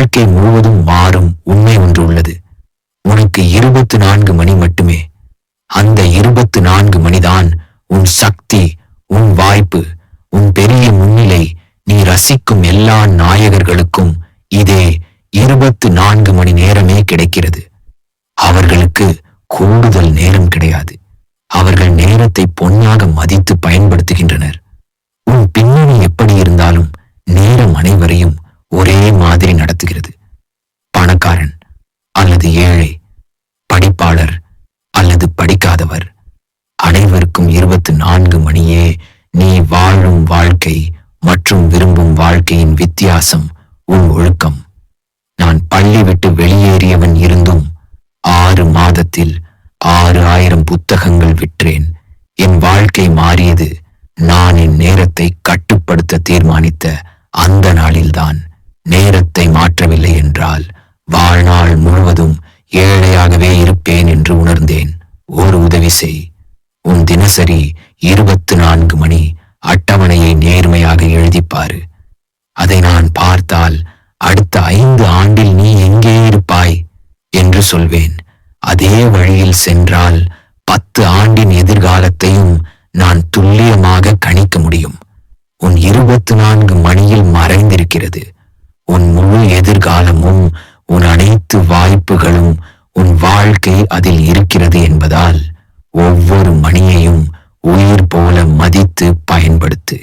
வாழ்க்கை முழுவதும் மாறும் உண்மை ஒன்று உள்ளது. உனக்கு 24 மணி மட்டுமே. அந்த 24 மணிதான் உன் சக்தி, உன் வாய்ப்பு, உன் பெரிய முன்னிலை. நீ ரசிக்கும் எல்லா நாயகர்களுக்கும் இதே 24 மணி நேரமே கிடைக்கிறது. அவர்களுக்கு கூடுதல் நேரம் கிடையாது. அவர்கள் நேரத்தை பொன்னாக மதித்து பயன்படுத்துகின்றனர். உன் பின்னணி எப்படி இருந்தாலும் நேரம் அனைவரையும் ஒரே மாதிரி நடத்துகிறது. பணக்காரன் அல்லது ஏழை, படிப்பாளர் அல்லது படிக்காதவர், அனைவருக்கும் 24 மணியே. நீ வாழும் வாழ்க்கை மற்றும் விரும்பும் வாழ்க்கையின் வித்தியாசம் உன் ஒழுக்கம். நான் பள்ளி விட்டு வெளியேறியவன் இருந்தும் 6 மாதத்தில் 6000 புத்தகங்கள் விற்றேன். என் வாழ்க்கை மாறியது நான் என் நேரத்தை கட்டுப்படுத்த தீர்மானித்த அந்த நாளில்தான். நேரத்தை மாற்றவில்லை என்றால் வாழ்நாள் முழுவதும் ஏழையாகவே இருப்பேன் என்று உணர்ந்தேன். ஒரு உதவி செய். உன் தினசரி 24 மணி அட்டவணையை நேர்மையாக எழுதிப்பாரு. அதை நான் பார்த்தால் அடுத்த 5 ஆண்டில் நீ எங்கே இருப்பாய் என்று சொல்வேன். அதே வழியில் சென்றால் 10 ஆண்டின் எதிர்காலத்தையும் நான் துல்லியமாக கணிக்க முடியும். உன் 24 மணியில் மறைந்திருக்கிறது உன் முழு எதிர்காலமும். உன் அனைத்து வாய்ப்புகளும், உன் வாழ்க்கை அதில் இருக்கிறது என்பதால் ஒவ்வொரு மணியையும் உயிர் போல மதித்து பயன்படுத்து.